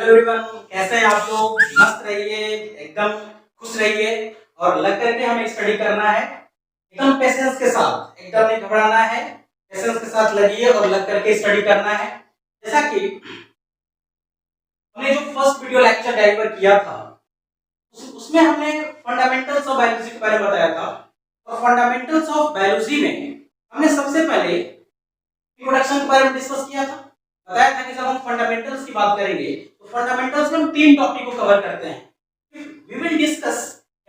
Hello everyone, कैसे हैं आप लोग? मस्त रहिए, एकदम खुश रहिए और लग करके हमें स्टडी करना है एकदम पेशेंस के साथ, एकदम नहीं घबराना है। पेशेंस के साथ लगिए और लग करके स्टडी करना है। जैसा कि हमने जो फर्स्ट वीडियो लेक्चर डिलीवर किया था उसमें हमने फंडामेंटल्स ऑफ बायोलॉजी के बारे में बताया था। और फंडामेंटल्स ऑफ बायोलॉजी में हमने सबसे पहले इंट्रोडक्शन के बारे में डिस्कस किया था। बताया था कि जब हम फंडामेंटल्स की बात करेंगे तो फंडामेंटल्स में हम तीन टॉपिक को कवर करते हैं। We will discuss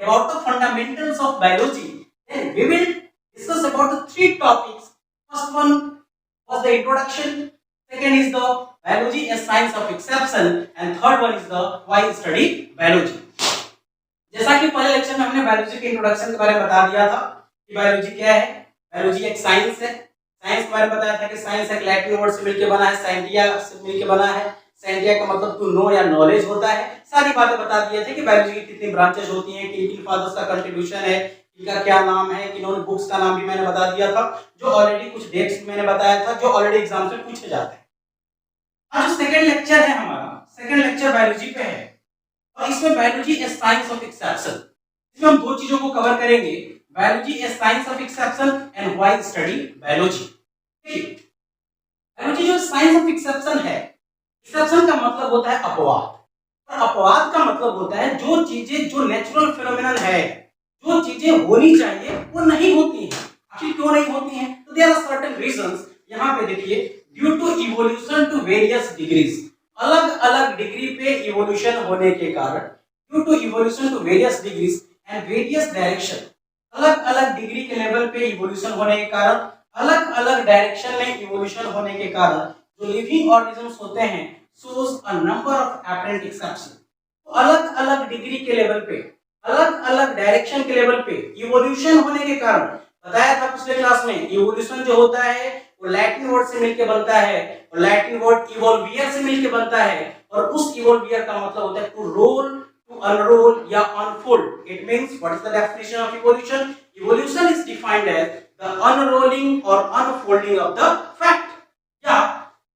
about the fundamentals of biology, then we will discuss about the three topics. First one was the introduction, second is the biology as science of exception and third one is the why study biology। जैसा कि पहले lecture में हमने biology के introduction के बारे में बता दिया था कि बायोलॉजी क्या है। बायोलॉजी एक साइंस है। साइंस के बारे में बताया था कि साइंस एक लैटिन वर्ड से मिलकर बना है, साइंटिया से मिलकर बना है। साइंटिया का मतलब टू नो या नॉलेज होता है। सारी बातें बता दिए थे कि बायोलॉजी की कितनी ब्रांचेस होती हैं, किन फादर्स का कंट्रीब्यूशन है, इनका क्या नाम है, किन्होंने बुक्स का नाम भी मैंने बता दिया था, जो ऑलरेडी कुछ डेट्स मैंने बताया था, जो ऑलरेडी एग्जाम से पूछे जाते हैं। आज सेकंड लेक्चर है हमारा, सेकंड लेक्चर बायोलॉजी पे है और इसमें biology as science of exception. इसमें हम दो चीजों को कवर करेंगे, biology as science of exception and why study biology. Biology जो साइंस ऑफ एक्सेप्शन है, एक्सेप्शन का मतलब होता है अपवाद और अपवाद का मतलब होता है जो चीजें जो नेचुरल फिनोमेनन है, जो चीजें होनी चाहिए वो नहीं होती हैं। आखिर क्यों नहीं होती हैं? तो देयर आर सर्टेन रीजंस। यहां पे देखिए, due to evolution to various degrees, अलग अलग डिग्री पे इवोल्यूशन होने के कारण, due to evolution to various degrees and various direction, अलग अलग डिग्री के लेवल पे इवोल्यूशन होने के कारण, अलग अलग डायरेक्शन में इवोल्यूशन होने के कारण जो लिविंग ऑर्गेनिजम्स होते हैं shows a number of apparent exception। तो अलग अलग डिग्री के लेवल पे, अलग अलग डायरेक्शन के लेवल पे इवोल्यूशन होने के कारण, बताया था पिछले क्लास में, इवोल्यूशन जो होता है वो लैटिन वर्ड से मिलके बनता है और लैटिन वर्ड इवोल्वियर से मिलके बनता है और उस इवोल्वियर का मतलब होता है टू रोल, टू अनरोल या unfold. It means what is the definition of evolution? Evolution is defined as the unrolling और अनफोल्डिंग ऑफ द फैक्ट। या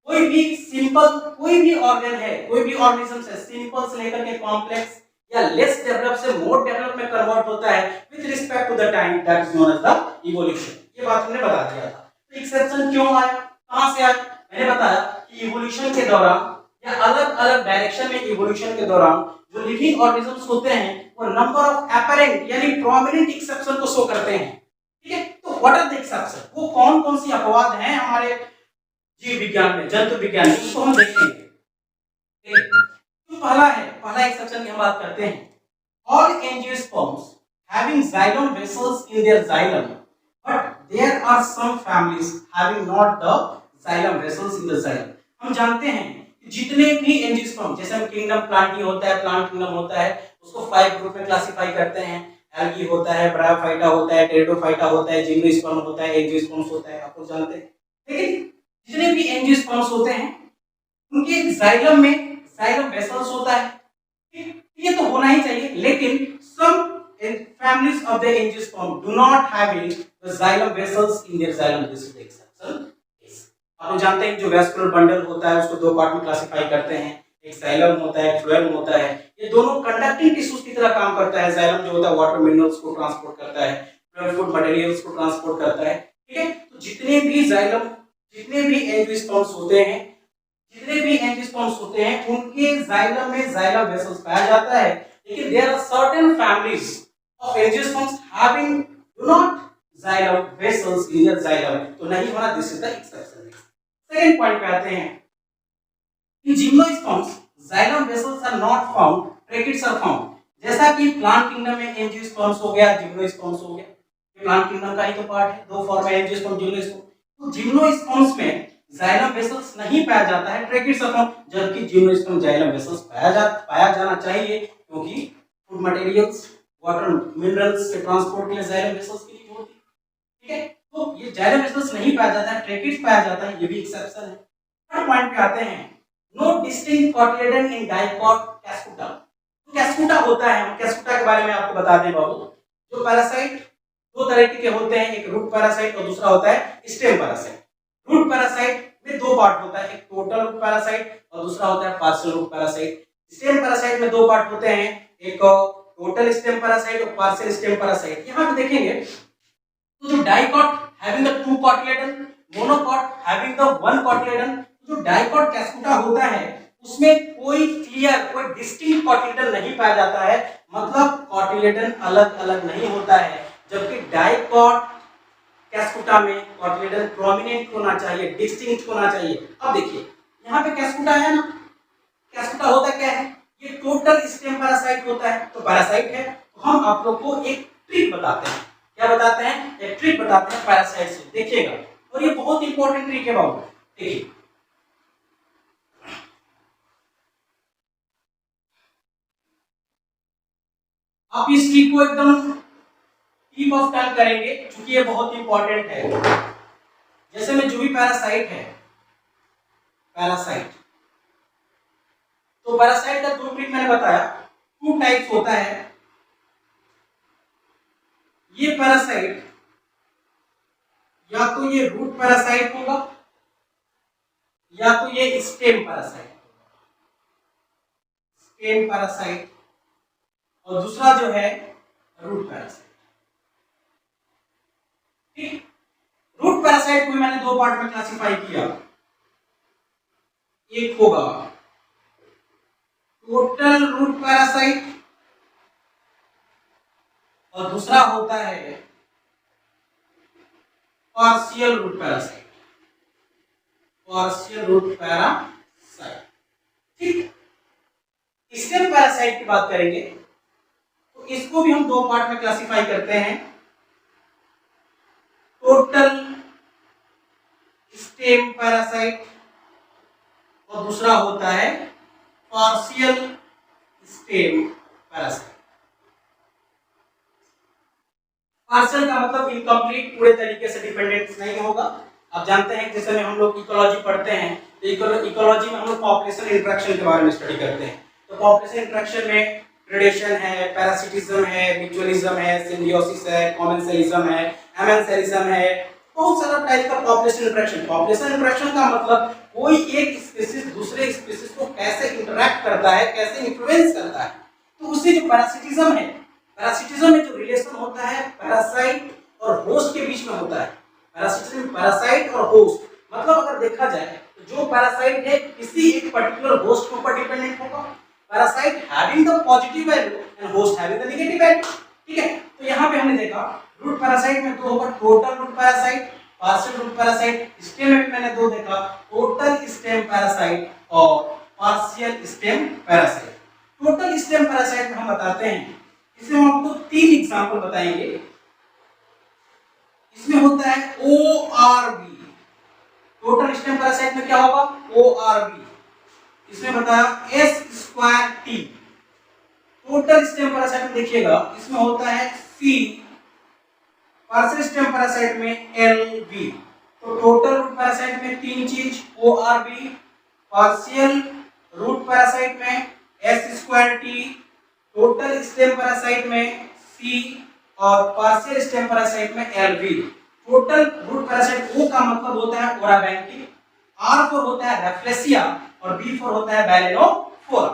कोई भी सिंपल, कोई भी ऑर्गन है, कोई भी ऑर्गेनिज्म है, सिंपल से लेकर के कॉम्प्लेक्स या लेस डेवलप से मोर डेवलप में कन्वर्ट होता है with respect to the time, that is known as the evolution. ये बात हमने बता दिया था। तो एक्सेप्शन क्यों आया, कहां से आया? मैंने बताया कि इवोल्यूशन के दौरान या अलग अलग डायरेक्शन में इवोल्यूशन के दौरान जो लिविंग ऑर्गेनिजम्स होते हैं वो नंबर ऑफ एपरेंट यानी प्रोमिनेंट एक्सेप्शन को शो करते हैं। ठीक है, तो व्हाट आर द एक्सेप्शन? वो कौन कौन सी अपवाद हैं हमारे जीव विज्ञान में, जंतु विज्ञान में, उसको हम देखेंगे। तो पहला है, पहला एक्सेप्शन की हम बात करते हैं। All angiosperms having xylem vessels in their xylem, but there are some families having not the xylem vessels in the xylem। हम जानते हैं कि जितने भी एंजियोस्पर्म, जैसे हम किंगडम प्लांटी होता है, प्लांट किंगडम होता है, उसको 5 ग्रुप में क्लासिफाई करते हैं। एल्गी होता है, ब्रायोफाइटा होता है, टेरिडोफाइटा होता है, जिम्नोस्पर्म होता है, एंजियोस्पर्म्स होता है, आप लोग जानते हैं। लेकिन जितने भी एंजियोस्पर्म्स होते हैं उनके जाइलम में जाइलम वेसल्स होता है। ये तो होना ही चाहिए, लेकिन some families of the angiosperm do not having the xylem vessels in their xylem। This is the exception case। आप लोग जानते हैं जो वेस्कुलर बंडल होता है उसको दो पार्ट में क्लासिफाई करते हैं, एक जाइलम होता है, फ्लोएम होता है। ये दोनों कंडक्टिंग टिश्यूज की तरह काम करता है। जाइलम जो होता है वाटर मिनरल्स को ट्रांसपोर्ट करता है, फ्लोएम फूड मटेरियल्स को ट्रांसपोर्ट करता है। ठीक है, तो जितने भी जाइलम, जितने भी एंजियोस्पर्म्स होते हैं, जितने भी एंजियोस्पर्म्स होते हैं उनके जाइलम में जाइलम वेसल्स पाया जाता है। लेकिन there are certain families of angiosperms having do not xylem vessels in their xylem, तो नहीं होना, this is the exception. Second point पे आते हैं कि gymnosperms xylem vessels are not found, tracheids are found. जैसा कि प्लांट किंगडम में एंजियोस्पर्म्स हो गया, जिम्नोस्पर्म्स हो गया, ये प्लांट किंगडम का ही तो पार्ट है, दो फॉर्म है एंजियोस्पर्म, जिम्नोस्पर्म। तो जिम्नोस्पर्म्स में जाइलम वेसल्स नहीं पाया जाता है, ट्रैकिड्स आर फाउंड, जबकि जिम्नोस्पर्म जाइलम वेसल्स पाया जाना चाहिए, क्योंकि फूड मटेरियल्स, वाटर मिनरल्स के ट्रांसपोर्ट के लिए जाइलम वेसल्स की नीड होती है। ठीक है, तो ये जाइलम वेसल्स नहीं पाया जाता है, ट्रैकिड्स पाया जाता है, ये भी एक्सेप्शन है। थर्ड पॉइंट पे आते हैं, no distinct cotyledon in dicot cuscuta. तो कैस्कुटा होता है, हम कैस्कुटा के बारे में आपको बता दें बाबू। जो पैरासाइट दो तरह के होते हैं, एक रूट पैरासाइट और दूसरा होता है स्टेम पैरासाइट। रूट पैरासाइट में दो पार्ट होता है, एक टोटल रूट पैरासाइट और दूसरा होता है partial root parasite. Stem parasite में दो पार्ट होते हैं, एक टोटल स्टेम पैरासाइट और पार्शियल स्टेम पैरासाइट। यहाँ पे देखेंगे तो जो dicot having the two cotyledon, monocot having the one cotyledon, जो डाइकॉट कैस्कुटा होता है उसमें कोई क्लियर, कोई डिस्टिंक्ट कॉटिलेडन नहीं पाया जाता है, मतलब कॉटिलेडन अलग अलग नहीं होता है। जबकि डाइकॉट कैस्कुटा में कॉटिलेडन प्रोमिनेंट होना चाहिए, डिस्टिंक्ट होना चाहिए। अब देखिए यहाँ पे कैस्कुटा है ना, कैस्कुटा होता क्या है, ये टोटल स्टेम पैरासाइट होता है, तो पैरासाइट है। तो हम आप लोग को एक ट्रिक बताते हैं, क्या बताते हैं, एक ट्रिक बताते हैं पैरासाइट से, देखिएगा। और ये बहुत इंपॉर्टेंट ट्रिक है बाबू, देखिए आप इस ट्रिक को एकदम टिप ऑफ टंग करेंगे क्योंकि ये बहुत इंपॉर्टेंट है। जैसे में जो भी पैरासाइट है, पैरासाइट, तो पैरासाइट का दो ट्रिक मैंने बताया, टू टाइप्स होता है। ये पैरासाइट या तो ये रूट पैरासाइट होगा या तो ये स्टेम पैरासाइट, स्टेम पैरासाइट, और दूसरा जो है रूट पैरासाइट। ठीक, रूट पैरासाइट को मैंने दो पार्ट में क्लासिफाई किया, एक होगा टोटल रूट पैरासाइट और दूसरा होता है partial root parasite, partial root parasite. ठीक, स्टेम पैरासाइट की बात करेंगे तो इसको भी हम दो पार्ट में क्लासिफाई करते हैं, टोटल स्टेम पैरासाइट और दूसरा होता है पार्शियल स्टेम पैरासाइट। पार्शियल का मतलब इनकम्प्लीट, पूरे तरीके से डिपेंडेंट नहीं होगा। आप जानते हैं जैसे में हम लोग इकोलॉजी पढ़ते हैं तो इकोलॉजी में हम लोग पॉपुलेशन इंटरेक्शन के बारे में स्टडी करते हैं। तो पॉपुलेशन इंटरेक्शन में प्रेडेशन है, पैरासिटिज्म है, म्यूचुअलिज्म है, सिम्बियोसिस है, कॉमेंसलिज्म है, एमेंसलिज्म है, बहुत सारा टाइप का पॉपुलेशन इंटरेक्शन। पॉपुलेशन इंटरेक्शन का मतलब कोई एक स्पीशीज दूसरे स्पीशीज को कैसे इंटरेक्ट करता है, कैसे इन्फ्लुएंस करता है। तो उससे जो पैरासिटिज्म है, पैरासिटिज्म में जो रिलेशन होता है पैरासाइट और होस्ट के बीच में होता है, पैरासिटिज्म पैरासाइट और होस्ट, मतलब अगर देखा जाए तो जो पैरासाइट है किसी एक पर्टिकुलर होस्ट के ऊपर डिपेंडेंट होगा, parasite having the positive value and host having the negative value. ठीक है, तो यहाँ पे हमने देखा रूट पैरासाइट में दो होगा, total root parasite, partial root parasite. Stem में भी मैंने दो देखा, टोटल स्टेम पैरासाइट और partial stem parasite. Total stem parasite में हम बताते हैं, इसमें हम आपको तीन एग्जांपल बताएंगे। इसमें होता है ORB, टोटल स्टेम पैरासाइट में क्या होगा, ORB। इसमें बताया S²T, टोटल स्टेम पैरासाइट में देखिएगा इसमें होता है C, पार्शियल स्टेम पैरासाइट में LB। तो टोटल रूट पैरासाइट में तीन चीज, ORB, पार्शियल रूट पैरासाइट में S²T, टोटल स्टेम पैरासाइट में C और पार्शियल स्टेम पैरासाइट में LB। Total root parasite O का मतलब होता है ओराबैंकी, R फॉर होता है रेफ्लेसिया और B फॉर होता है बैलेनोफोरा।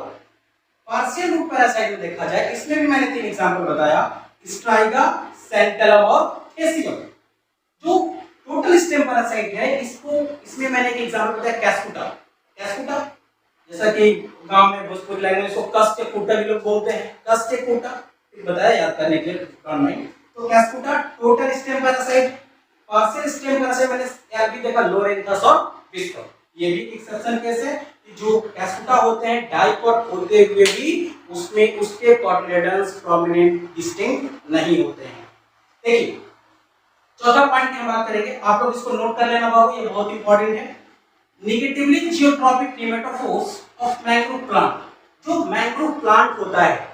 पार्शियल रूट पैरासाइट में देखा जाए इसमें भी मैंने तीन एग्जांपल बताया, स्ट्राइगा, सेंटेलम और एसियम। जो टोटल स्टेम पैरासाइट है इसको, इसमें मैंने एक एग्जांपल बताया कैस्कुटा। कैस्कुटा जैसा कि गांव में भोजपुरी लैंग्वेज इसको कस के कूटा भी लोग बोलते हैं, कस के कूटा बताया याद करने के लिए कान में। तो cuscuta total stem parasite, partial stem parasite मैंने एलबी देखा, लोरेंथस और विस्कर। ये भी एक्सेप्शन केस है कि जो कैस्कुटा होते हैं डाइकॉट होते हुए भी उसमें उसके कॉटिलेडन्स प्रोमिनेंट डिस्टिंक्ट नहीं होते हैं। देखिए चौथा पॉइंट की हम बात करेंगे, आप लोग इसको नोट कर लेना बाबू, ये बहुत इंपॉर्टेंट है। Negatively geotropic pneumatophores of mangrove plant, जो मैंग्रोव प्लांट होता है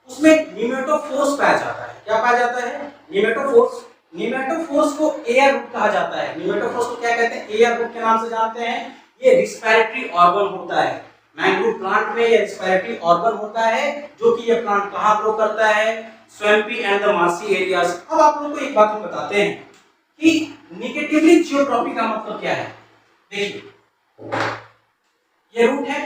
उसमें निमेटोफोर्स पाया जाता है। क्या पाया जाता है, निमेटोफोर्स। निमेटोफोर्स को एयर रूट कहा जाता है। निमेटोफोर्स को क्या कहते हैं, एयर रूट के नाम से जानते हैं। ये रिस्पिरेटरी ऑर्गन होता है मैंग्रोव प्लांट में, ये रिस्पिरेटरी ऑर्गन होता है जो कि ये प्लांट कहाँ ग्रो करता है, swampy and the marshy areas. अब आप लोगों को एक बात हम बताते हैं कि नेगेटिवली जियोट्रॉपिक का मतलब क्या है। देखिए ये रूट है,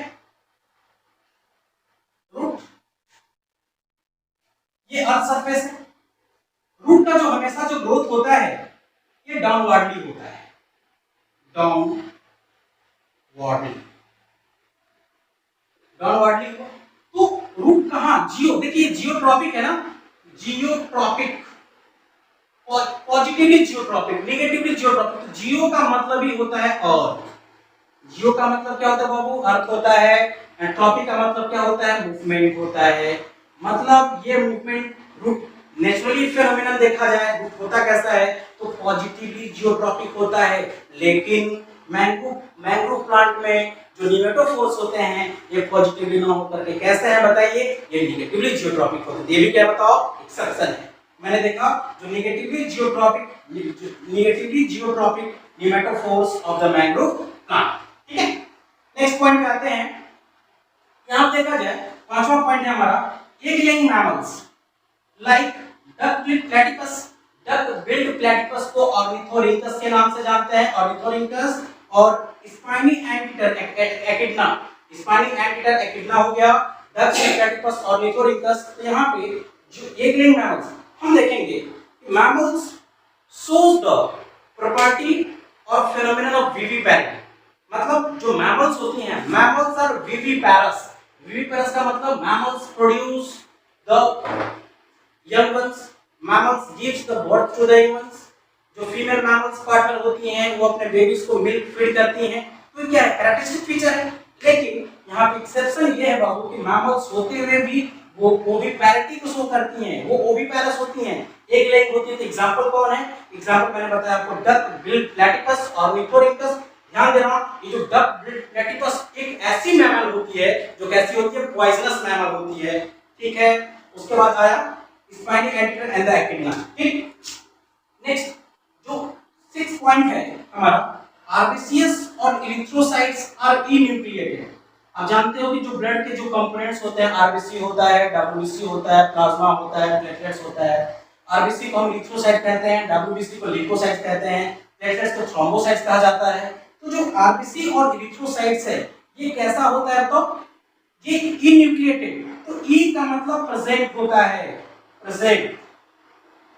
ये अर्थ सरफेस है। रूट का जो हमेशा जो ग्रोथ होता है ये डाउनवर्डली होता है, डाउनवर्डली डाउनवर्डली। तो रूट कहाँ, जियो, देखिए जियोट्रॉपिक है ना, geotropic, positively geotropic, negatively geotropic. तो जियो का मतलब ही होता है और, जियो का मतलब क्या होता है बाबू, अर्थ होता है। ट्रॉपिक का मतलब क्या होता है, मूवमेंट होता है। मतलब ये मूवमेंट रूट नेचुरली फेनोमेनन देखा जाए, रूट होता कैसा है, तो पॉजिटिवली जियोट्रॉपिक होता है। लेकिन मैंग्रोव प्लांट में जो निमेटोफोर्स होते हैं ये पॉजिटिवली ना होकर के कैसे हैं बताइए, ये नेगेटिवली जियोट्रॉपिक होते हैं। ये भी क्या बताओ, एक्सेप्शन है। मैंने देखा जो negatively geotropic pneumatophores of the mangrove plant. ठीक है, नेक्स्ट पॉइंट पे आते हैं। यहां देखा जाए पांचवा पॉइंट है हमारा, egg laying mammals like duck billed platypus. Duck billed platypus को ऑर्निथोरिंकस के नाम से जानते हैं, ऑर्निथोरिंकस। और spiny anteater echidna, spiny anteater echidna हो गया, डक बिल्ड प्लैटिपस, ऑर्निथोरिंकस। तो यहां पे जो एग लेइंग मैमल्स हम देखेंगे, mammals shows the property or phenomenon of viviparity। मतलब जो मैमल्स होती हैं, मैमल्स आर विविपैरस। विविपैरस का मतलब mammals produce the young ones, mammals gives the birth to the young ones. जो फीमेल मैमल्स पार्टनर होती हैं वो अपने बेबीज को मिल्क फीड करती हैं। तो क्या है, कैरेक्टरिस्टिक फीचर है। लेकिन यहाँ पे एक्सेप्शन ये है बाबू कि मैमल्स होते हुए भी वो ओविपैरिटी को शो करती हैं, वो ओविपैरस होती हैं, एक लेग होती है। तो एग्जांपल कौन है, एग्जांपल मैंने बताया आपको, डक बिल्ड प्लैटिपस, ऑर्निथोरिंकस। ध्यान देना, ये जो डक बिल्ड प्लैटिपस एक ऐसी मैमल होती है जो कैसी होती है, पॉइजनस मैमल होती है। ठीक है, उसके बाद आया spiny anteater and the echidna. ठीक, नेक्स्ट जो 6 पॉइंट है हमारा, आरबीसीएस और इरिथ्रोसाइट्स आर इन्यूक्लिएटेड। आप जानते हो कि जो ब्लड के जो कंपोनेंट्स होते हैं, आरबीसी होता है, डब्ल्यूबीसी होता है, प्लाज्मा होता है, प्लेटलेट्स होता है। आरबीसी को हम इरिथ्रोसाइट कहते हैं, डब्ल्यूबीसी को ल्यूकोसाइट कहते हैं, प्लेटलेट्स को थ्रोम्बोसाइट्स कहा जाता है। तो जो आरबीसी और इरिथ्रोसाइट्स है ये कैसा होता है, तो ये इन्यूक्लिएटेड। तो ई का मतलब प्रेजेंट होता है, प्रेजेंट।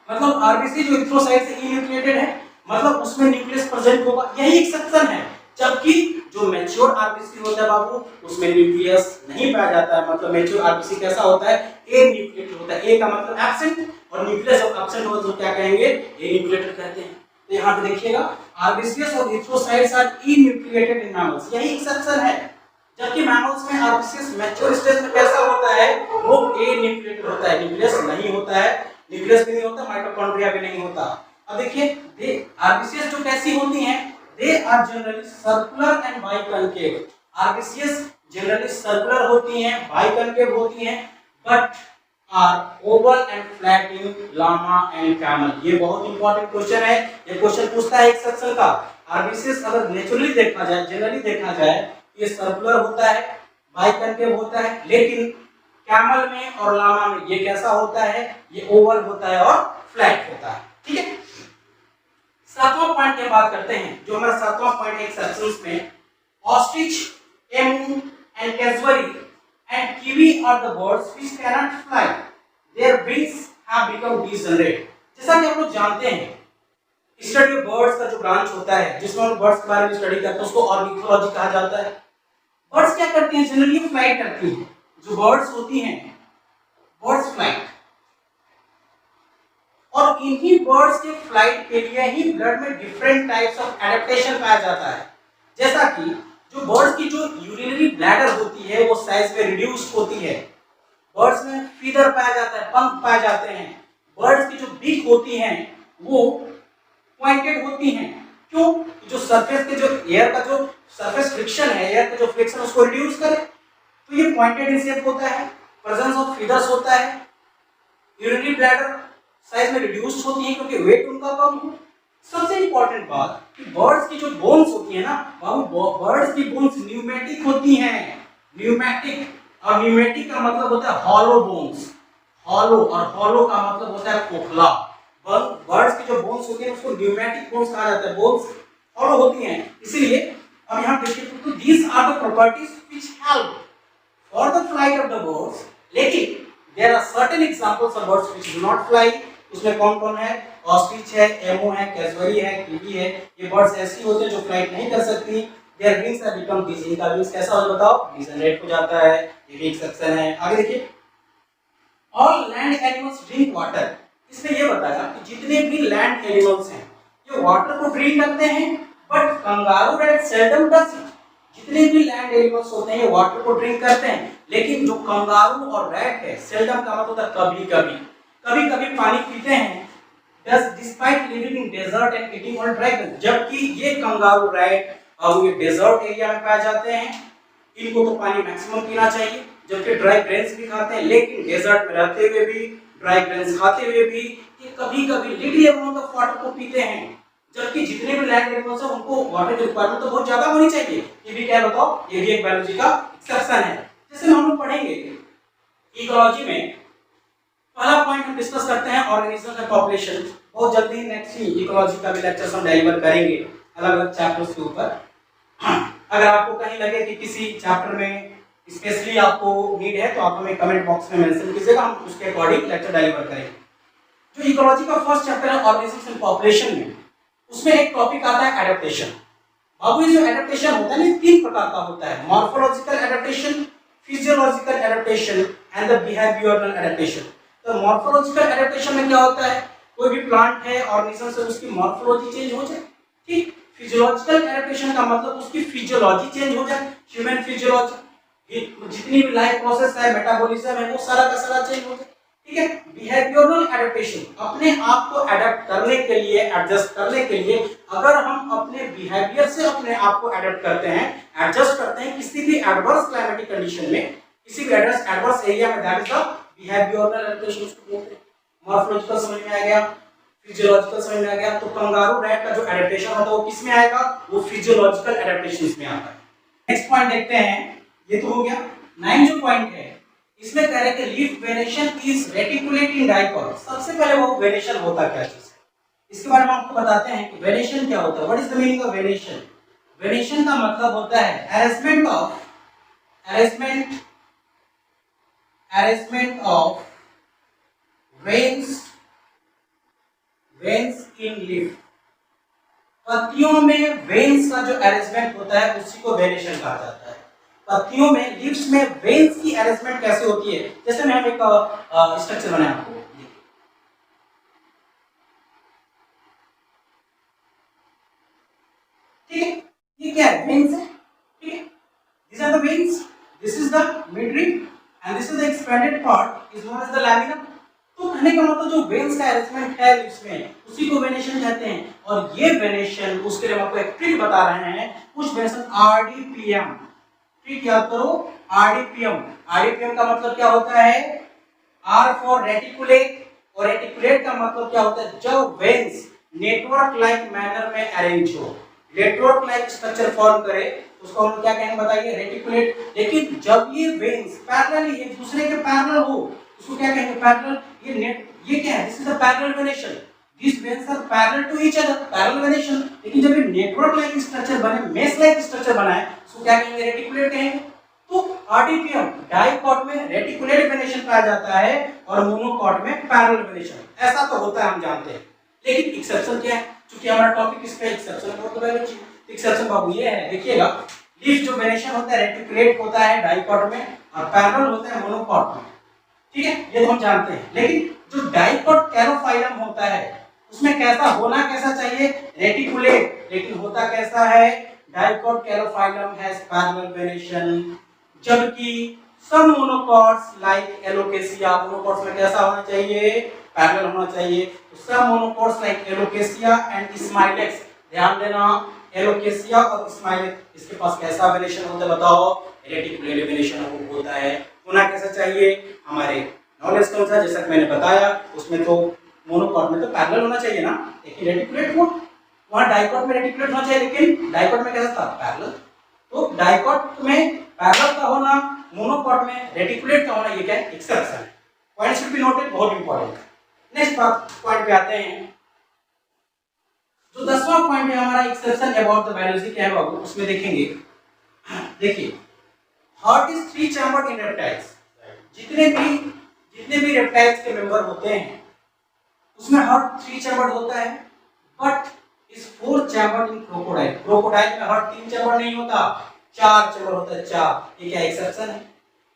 मतलब आरबीसी जो इरिथ्रोसाइट से इन्यूक्लिएटेड है, मतलब उसमें न्यूक्लियस प्रेजेंट होगा, यही एक्सेप्शन है। जबकि जो मैच्योर आरबीसी होता है बाबू उसमें न्यूक्लियस नहीं पाया जाता है। मतलब मैच्योर आरबीसी कैसा होता है, ए न्यूक्लिएटेड होता है। ए का मतलब एब्सेंट, और न्यूक्लियस जब एब्सेंट हो तो क्या कहेंगे, ए न्यूक्लिएटेड कहते हैं। तो यहाँ पे देखिएगा आरबीसीएस और इरिथ्रोसाइट्स आर इन्यूक्लिएटेड इन मैमल्स, यही एक्सेप्शन है। जबकि मैमल्स में आरबीसीएस मैच्योर स्टेज में कैसा होता है, वो ए न्यूक्लिएटेड होता है, न्यूक्लियस नहीं होता है, न्यूक्लियस भी नहीं होता, माइटोकॉन्ड्रिया भी नहीं होता। अब देखिए आरबीसीएस जो कैसी होती हैं, they are generally circular and biconcave। RBCs generally circular होती हैं, biconcave होती हैं, but are oval and flat in llama and camel। ये बहुत इंपॉर्टेंट क्वेश्चन है, ये क्वेश्चन पूछता है एक सेक्शन का। RBCs अगर नेचुरली देखा जाए, जनरली देखा जाए, ये सर्कुलर होता है, बाइकनकेव होता है, लेकिन कैमल में और लामा में ये कैसा होता है, ये ओवल होता है और फ्लैट होता है। ठीक है, सातवां पॉइंट की बात करते हैं। जो हमारा सातवां पॉइंट है एक्सेप्शंस में, ostrich, emu and cassowary and kiwi are the birds which can not fly, their wings have become degenerate. जैसा कि आप लोग जानते हैं, स्टडी ऑफ बर्ड्स का जो ब्रांच होता है जिसमें हम बर्ड्स के बारे में स्टडी करते हैं उसको ऑर्निथोलॉजी कहा जाता है। बर्ड्स क्या करती हैं, जनरली फ्लाइट करती हैं। जो बर्ड्स होती हैं, बर्ड्स फ्लाइट, और इन्हीं बर्ड्स के फ्लाइट के लिए ही ब्लड में डिफरेंट टाइप्स ऑफ एडेप्टेशन पाया जाता है। जैसा कि जो बर्ड्स की जो यूरिनरी ब्लैडर होती है वो साइज में रिड्यूस्ड होती है, बर्ड्स में फीदर पाया जाता है, पंख पाए जाते हैं, बर्ड्स की जो बीक होती हैं वो पॉइंटेड होती हैं। क्यों, जो सरफेस के जो एयर का जो सरफेस फ्रिक्शन है, एयर का जो फ्रिक्शन उसको रिड्यूस करे, तो ये पॉइंटेड इन शेप होता है, प्रेजेंस ऑफ फीदर्स होता है, यूरिनरी ब्लैडर साइज में रिड्यूस्ड होती है क्योंकि वेट उनका कम हो। सबसे इंपॉर्टेंट बात कि बर्ड्स की जो बोन्स होती है ना, वो बर्ड्स की बोन्स न्यूमेटिक होती हैं, न्यूमेटिक। और न्यूमेटिक का मतलब होता है हॉलो बोन्स, हॉलो, और हॉलो का मतलब होता है खोखला। बर्ड्स की जो बोन्स होती है उसको न्यूमेटिक बोन्स कहा जाता है, बोन्स हॉलो होती हैं। इसलिए अब यहाँ देखिए, तो these are the properties which help for the flight of the birds. लेकिन there are certain examples of birds which do not fly. उसमें कौन कौन है? ऑस्ट्रिच है, एमो है, कैसुअरी है, कीवी है। ये बर्ड्स ऐसी होते हैं जो फ्लाइट नहीं कर सकती। देयर विंग्स आर बिकम डिजी। इनका विंग्स कैसा हो बताओ? डिजनरेट हो जाता है। ये भी एक्सेप्शन है। आगे देखिए, all land animals drink water. इसमें ये बताया कि जितने भी लैंड एनिमल्स हैं ये वाटर को ड्रिंक करते हैं, but kangaroo rat seldom does it. जितने भी लैंड एनिमल्स होते हैं ये वाटर को ड्रिंक करते हैं, लेकिन जो कंगारू और रैट है, सेल्डम का मतलब होता है कभी कभी, कभी कभी पानी पीते हैं। Does despite living in desert and eating on dry grass, जबकि ये कंगारू रैट और ये डेजर्ट एरिया में पाए जाते हैं, इनको तो पानी मैक्सिमम पीना चाहिए, जबकि ड्राई ग्रेन्स भी खाते हैं। लेकिन डेजर्ट में रहते हुए भी, ड्राई ग्रेन्स खाते हुए भी ये कभी-कभी लिटिल अमाउंट ऑफ वाटर को पीते हैं। जबकि जितने भी लैंड एनिमल्स हैं उनको वाटर की रिक्वायरमेंट तो बहुत ज्यादा होनी चाहिए। ये भी क्या बताओ? ये भी एक बायोलॉजी का एक्सेप्शन है। जैसे हम लोग पढ़ेंगे इकोलॉजी में, पहला पॉइंट हम डिस्कस करते हैं ऑर्गेनिज्म का पॉपुलेशन। बहुत जल्दी नेक्स्ट इकोलॉजी का भी लेक्चर हम डिलीवर करेंगे अलग अलग चैप्टर्स के ऊपर। अगर आपको कहीं लगे कि किसी चैप्टर में स्पेशली आपको नीड है तो आप हमें कमेंट बॉक्स में मेंशन कीजिएगा, हम उसके अकॉर्डिंग लेक्चर डिलीवर करेंगे। जो इकोलॉजी का फर्स्ट चैप्टर है ऑर्गेनिज्म एंड पॉपुलेशन में, उसमें एक टॉपिक आता है एडेप्टेशन। बाबू ये जो एडेप्टेशन होता है ना, तीन प्रकार का होता है: morphological adaptation, physiological adaptation and the behavioural adaptation. तो मॉर्फोलॉजिकल एडेप्टेशन में क्या होता है? कोई भी प्लांट है, ऑर्गेनिज्म से उसकी मॉर्फोलॉजी चेंज हो जाए, ठीक। फिजियोलॉजिकल एडेप्टेशन का मतलब उसकी फिजियोलॉजी चेंज हो जाए, ह्यूमन फिजियोलॉजी, जितनी भी लाइफ प्रोसेस है, मेटाबॉलिज्म है, वो सारा का सारा चेंज हो जाए, ठीक है। बिहेवियरल एडेप्टेशन, अपने आप को एडेप्ट करने के लिए, एडजस्ट करने के लिए, अगर हम अपने बिहेवियर से अपने आप को एडेप्ट करते हैं, एडजस्ट करते हैं किसी भी एडवर्स क्लाइमेटिक कंडीशन में, किसी भी एडवर्स एरिया में, that is the behavioural adaptation उसको बोलते हैं। मॉर्फोलॉजिकल समझ में आ गया, फिजियोलॉजिकल समझ में आ गया। तो कंगारू रैट का जो एडेप्टेशन होता है वो किस में आएगा? वो फिजियोलॉजिकल एडेप्टेशन में आता है। नेक्स्ट पॉइंट देखते हैं, ये तो हो गया। 9 जो पॉइंट है इसमें कह रहे हैं कि leaf venation is reticulate in dicot. सबसे पहले वो वेनेशन होता क्या चीज है, इसके बारे में आपको बताते हैं कि वेनेशन क्या होता है। What is the meaning of venation? Venation का मतलब होता है arrangement of veins in leaf. पत्तियों में वेन्स का जो अरेंजमेंट होता है उसी को वेनेशन कहा जाता है। पत्तियों में, लीव्स में वेन्स की अरेंजमेंट कैसे होती है? जैसे मैं एक स्ट्रक्चर बनाया आपको, ठीक है। ये क्या है? वेन्स है, ठीक है। These are the veins. This is the midrib and this is the expanded part is known as the lamina. तो कहने का मतलब जो वेन्स का अरेंजमेंट है लिप्स में उसी को वेनेशन कहते हैं। और ये वेनेशन, उसके लिए आपको एक ट्रिक बता रहे हैं, कुछ वेनेशन आरडीपीएम, ट्रिक याद करो, आरडीपीएम। आरडीपीएम का मतलब क्या होता है? आर फॉर रेटिकुलेट, और रेटिकुलेट का मतलब क्या होता है? जब वेन्स नेटवर्क लाइक मैनर में अरेंज हो, नेटवर्क लाइक स्ट्रक्चर फॉर्म करे, उसको हम क्या कहेंगे बताइए? रेटिकुलेट। लेकिन जब ये वेन्स पैरेलल एक दूसरे के पैरेलल हो, उसको क्या कहेंगे? पैरेलल। ये क्या है? This is the parallel venation. These veins are parallel to each other, parallel venation. लेकिन जब ये नेटवर्क लाइक स्ट्रक्चर बने, मेश लाइक स्ट्रक्चर बना है, उसको क्या कहेंगे? रेटिकुलेट कहेंगे। तो आरडीपीएम डाइकॉट में रेटिकुलेट वेनेशन पाया जाता है और मोनोकॉट में पैरेलल वेनेशन। ऐसा तो होता है, हम जानते हैं। लेकिन एक्सेप्शन क्या है? क्योंकि हमारा टॉपिक इस पे एक्सेप्शन का मतलब है। एक्सेप्शन बाबू ये है, देखिएगा, लीफ जो वेनेशन होता है रेटिकुलेट होता है डाइकॉट में और पैरेलल होता है मोनोकॉट में, ठीक है। ये तो हम जानते हैं। लेकिन जो डाइकॉट कैरोफाइलम होता है उसमें कैसा होना कैसा चाहिए? रेटिकुलेट। लेकिन होता कैसा है? डाइकॉट कैरोफाइलम हैज पैरेलल वेनेशन, जबकि सब मोनोकॉट्स लाइक एलोकेसिया, मोनोकॉट्स में कैसा होना चाहिए? पैरेलल होना चाहिए। तो सब monocots like alocasia and Smilax, ध्यान देना, एलोकेसिया और स्माइलेक्स, इसके पास कैसा वेनेशन होता है बताओ? रेटिकुलेट वेनेशन होता है। होना कैसा चाहिए? हमारे नॉलेज के अनुसार, जैसा कि मैंने बताया, उसमें तो मोनोकॉट में तो पैरेलल होना चाहिए ना, लेकिन रेटिकुलेट हुआ। वहां डाइकॉट में रेटिकुलेट होना चाहिए, लेकिन डाइकॉट में कैसा था? पैरेलल। तो डाइकॉट में पैरेलल का होना, मोनोकॉट में रेटिकुलेट का होना, ये क्या है? एक्सेप्शन है। पॉइंट शुड बी नोटेड, बहुत इंपॉर्टेंट है। नेक्स्ट पॉइंट पे आते हैं। जो 10वां पॉइंट है हमारा एक्सेप्शन अबाउट द बायोलॉजी क्या है बाबू, उसमें देखेंगे। देखिए, heart is 3 chambered in reptiles. जितने भी रेप्टाइल्स के मेंबर होते हैं उसमें हार्ट 3 चैम्बर्ड होता है, बट इस 4 चैम्बर्ड इन क्रोकोडाइल। क्रोकोडाइल में हार्ट 3 चैम्बर्ड नहीं होता, 4 चैम्बर होता है, 4। ये क्या एक्सेप्शन है?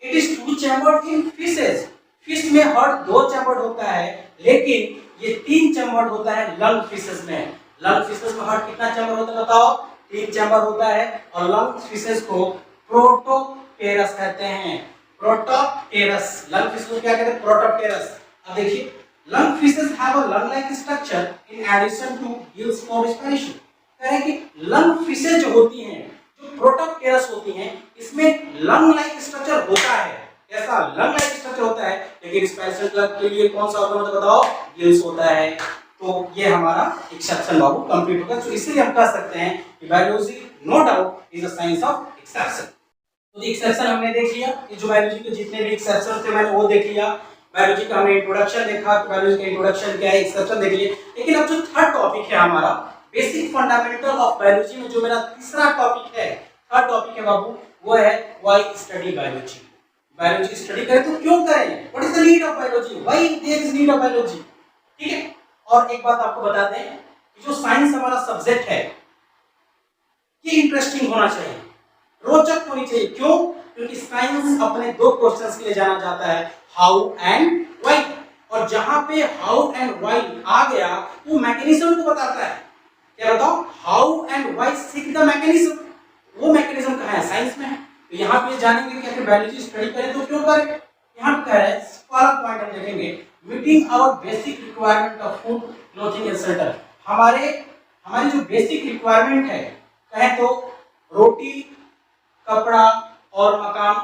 It is 2 chambered in fishes. Fish में हार्ट 2 चैम्बर्ड होता है, लेकिन ये 3 चैम्बर्ड होता है लंग फिशेस में। लंग फिशेस में हार्ट कितना चैम्बर होता है बताओ? 3 चैम्बर होता है। और लंग फिशेस को प्रोटोप्टेरस कहते हैं। प्रोटोप्टेरस। लंग फिश को क्या कहते हैं? प्रोटोप्टेरस। अब देखिए, lung fishes have a lung-like structure in addition to gills for respiration। कह रहे हैं कि lung fishes जो होती हैं, जो प्रोटोप्टेरस होती हैं, इसमें lung-like structure होता है। ऐसा lung-like structure होता है, लेकिन respiration के लिए कौन सा होता है बताओ? gills होता है। तो ये हमारा एक्सेप्शन बाबू कंप्लीट होगा। तो इसलिए हम कह सकते हैं कि biology no doubt is a science of exception. तो एक्सेप्शन हमने देख लिया, ये जो बायोलॉजी के जितने भी एक्सेप्शन थे मैंने वो देख लिया। बायोलॉजी का हमने इंट्रोडक्शन देखा कि बायोलॉजी का इंट्रोडक्शन क्या है, एक्सेप्शन देख लिए। लेकिन अब जो थर्ड टॉपिक है हमारा बेसिक फंडामेंटल ऑफ बायोलॉजी में, जो मेरा तीसरा टॉपिक है, थर्ड टॉपिक है बाबू, वो है why study biology. Biology study करें तो क्यों करें? What is the need of biology? Why there is need of biology? ठीक है। और एक बात आपको बता दें कि जो साइंस हमारा सब्जेक्ट है ये इंटरेस्टिंग होना चाहिए, रोचक होनी चाहिए। क्यों? क्योंकि साइंस अपने 2 क्वेश्चंस के लिए जाना जाता है, हाउ एंड व्हाई। और जहां पे हाउ एंड व्हाई आ गया वो मैकेनिज्म को बताता है। क्या बताओ? हाउ एंड व्हाई सीख द मैकेनिज्म। वो मैकेनिज्म कहां है? साइंस में है। तो यहां पे जानेंगे कि बायोलॉजी स्टडी करें तो क्यों करें। यहां पे कह रहे हैं, पहला पॉइंट हम देखेंगे, meeting our basic requirement of food, clothing and shelter. हमारी जो बेसिक रिक्वायरमेंट है, कहें तो रोटी, कपड़ा और मकान।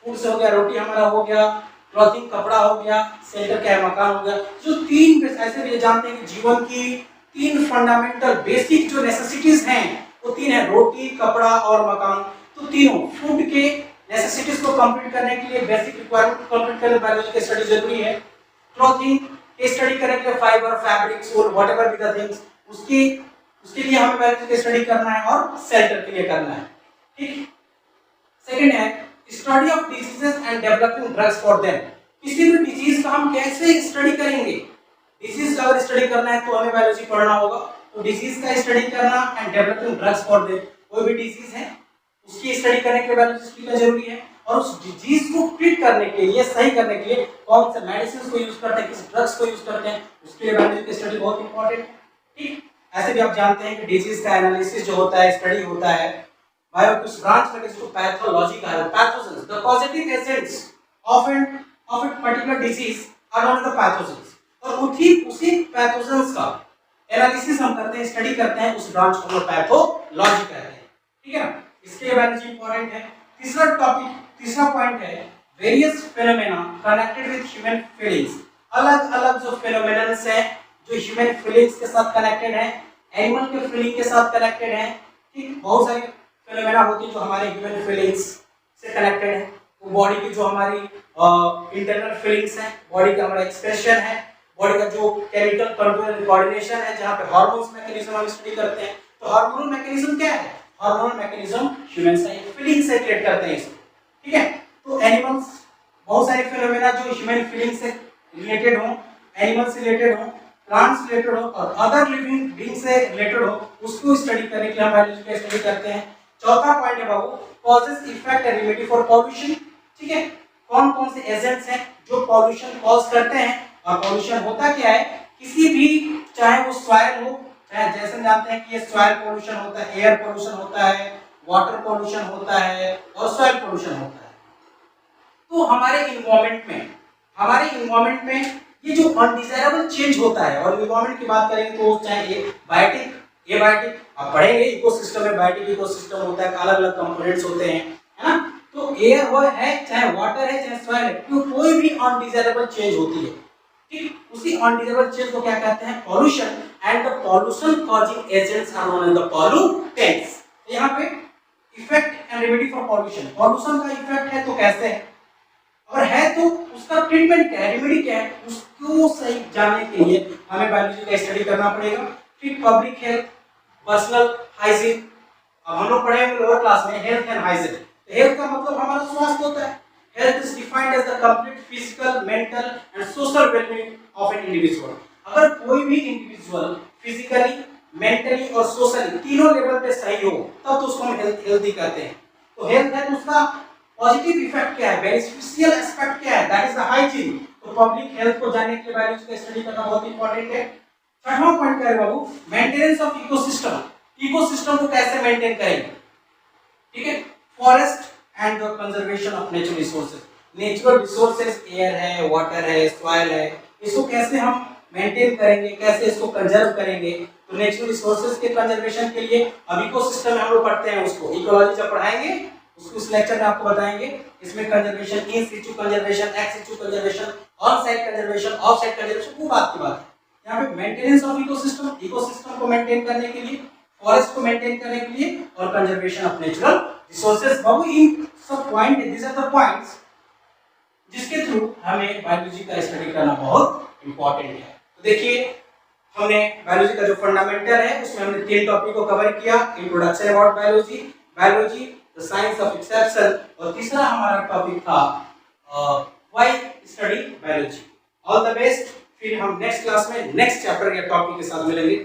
फूड से हो गया, रोटी हमारा हो गया, क्लॉथिंग कपड़ा हो गया, शेल्टर क्या है? मकान हो गया। जो 3 ऐसे भी जानते हैं कि जीवन की 3 फंडामेंटल बेसिक जो नेसेसिटीज हैं वो 3 है, रोटी, कपड़ा और मकान। तो तीनों फूड के नेसेसिटीज को कंप्लीट करने के लिए, बेसिक रिक्वायरमेंट को कंप्लीट करने के लिए बायोलॉजी की स्टडी जरूरी है। क्लॉथिंग की स्टडी करने के लिए फाइबर, फैब्रिक्स और व्हाटएवर बी द थिंग्स, उसके लिए हमें बायोलॉजी की स्टडी करना है और शेल्टर के लिए करना है। ठीक। सेकंड है study of diseases and developing drugs for them. किसी भी डिजीज का हम कैसे स्टडी करेंगे? डिजीज का अगर स्टडी करना है तो हमें बायोलॉजी पढ़ना होगा। तो डिजीज का स्टडी करना and developing drugs for them, कोई भी डिजीज है उसकी स्टडी करने के लिए बायोलॉजी का जरूरी है। और उस डिजीज को ट्रीट करने के लिए, सही करने के लिए कौन से मेडिसिन को यूज करते हैं, किस ड्रग्स को यूज करते हैं, उसके लिए बायोलॉजी की स्टडी बहुत इंपॉर्टेंट है। ठीक। ऐसे भी आप जानते हैं कि डिजीज का एनालिसिस जो होता है, स्टडी होता है, बायो कुछ ब्रांच में जिसको पैथोलॉजी कहा है, pathogens, the causative agents of a particular disease are known as the pathogens। और उसी पैथोजेंस का एनालिसिस हम करते हैं, स्टडी करते हैं, उस ब्रांच को पैथोलॉजी कहते हैं। ठीक है ना? इसके लिए बायोलॉजी इंपॉर्टेंट है। तीसरा पॉइंट है various phenomena connected with human feelings. अलग अलग जो फेनोमेनन्स हैं जो ह्यूमन फीलिंग्स के साथ कनेक्टेड हैं, एनिमल के फीलिंग के साथ कनेक्टेड हैं। ठीक। बहुत सारी फेनोमेना होती है जो हमारे ह्यूमन फीलिंग्स से कनेक्टेड है। वो बॉडी की जो हमारी इंटरनल फीलिंग्स हैं, बॉडी का हमारा एक्सप्रेशन है, बॉडी का जो केमिकल कंट्रोल कोऑर्डिनेशन है, जहाँ पे हार्मोन्स मैकेनिज्म हम स्टडी करते हैं। तो हार्मोनल मैकेनिज्म क्या है? हार्मोनल मैकेनिज्म ह्यूमन से फीलिंग से क्रिएट करते हैं इसको। ठीक है। तो एनिमल्स, बहुत सारे फेनोमेना जो ह्यूमन फीलिंग से रिलेटेड हो, एनिमल से रिलेटेड हो, प्लांट्स रिलेटेड हो और अदर लिविंग बीइंग से रिलेटेड हो, उसको स्टडी करने के लिए हम बायोलॉजी की स्टडी करते हैं। चौथा पॉइंट है बाबू causes, effect and remedy for pollution. ठीक है। कौन कौन से एजेंट्स हैं जो पॉल्यूशन कॉज करते हैं? और पॉल्यूशन होता क्या है? किसी भी, चाहे वो सॉइल हो, चाहे जैसे जानते हैं कि ये सॉइल पॉल्यूशन होता है, एयर पॉल्यूशन होता है, वाटर पॉल्यूशन होता है और सॉइल पॉल्यूशन होता है। तो हमारे इन्वायरमेंट में ये जो अनडिजायरेबल चेंज होता है, और इन्वायरमेंट की बात करेंगे तो चाहे बायोटिक, एबायोटिक, आप पढ़ेंगे इकोसिस्टम में, बायोटिक इकोसिस्टम होता है, अलग अलग कंपोनेंट्स होते हैं, है ना? तो एयर वो है, चाहे वाटर है, चाहे सॉइल है, कोई भी अनडिजायरेबल चेंज होती है। ठीक। उसी अनडिजायरेबल चेंज को क्या कहते हैं? Pollution. And the pollution causing agents are known as the pollutants. यहाँ पे effect and remedy for pollution, pollution का इफेक्ट है तो कैसे है, अगर है तो उसका ट्रीटमेंट क्या है, रेमेडी क्या है, उसको सही जानने के लिए हमें बायोलॉजी का स्टडी करना पड़ेगा। फिर पब्लिक हेल्थ, पर्सनल हाइजीन, अब हम लोग पढ़े लोअर क्लास में हेल्थ एंड हाइजीन। हेल्थ का मतलब हमारा स्वास्थ्य होता है, Health is defined as the complete physical, mental and social well-being of an individual. अगर कोई भी इंडिविजुअल फिजिकली, मेंटली और सोशली तीनों लेवल पे सही हो तब तो उसको हम हेल्थी कहते हैं। तो हेल्थ है तो उसका पॉजिटिव इफेक्ट क्या है, बेनिफिशियल एस्पेक्ट क्या है, दैट इज द हाइजीन। तो पब्लिक हेल्थ को जानने के लिए वैल्यूज का स्टडी करना बहुत इंपॉर्टेंट है। छठवां पॉइंट क्या है बाबू, मेंटेनेंस ऑफ इकोसिस्टम। इकोसिस्टम को कैसे मेंटेन करेंगे, ठीक है। Forest and the conservation of natural resources. Natural resources air है, वाटर है, सॉइल है, इसको कैसे हम मेंटेन करेंगे, कैसे इसको कंजर्व करेंगे। तो नेचुरल रिसोर्सेज के कंजर्वेशन के लिए अब इकोसिस्टम में हम लोग पढ़ते हैं, उसको इकोलॉजी जब पढ़ाएंगे उसको इस लेक्चर में आपको बताएंगे। इसमें conservation, in situ conservation, ex situ conservation, on site conservation, off site conservation, वो बात की बात है। यहाँ पे मेंटेनेंस ऑफ इकोसिस्टम, इकोसिस्टम को मेंटेन करने के लिए, फॉरेस्ट को मेंटेन करने के लिए और कंजर्वेशन ऑफ नेचुरल रिसोर्सेज। बाबू इन सब point, this are the points जिसके थ्रू हमें बायोलॉजी का स्टडी करना बहुत इंपॉर्टेंट है। तो देखिए हमने बायोलॉजी का जो फंडामेंटल है उसमें हमने 3 टॉपिक को कवर किया। Introduction about biology, biology the science of exception, और तीसरा हमारा टॉपिक था why study biology. All the best. फिर हम नेक्स्ट क्लास में नेक्स्ट चैप्टर के टॉपिक के साथ मिलेंगे।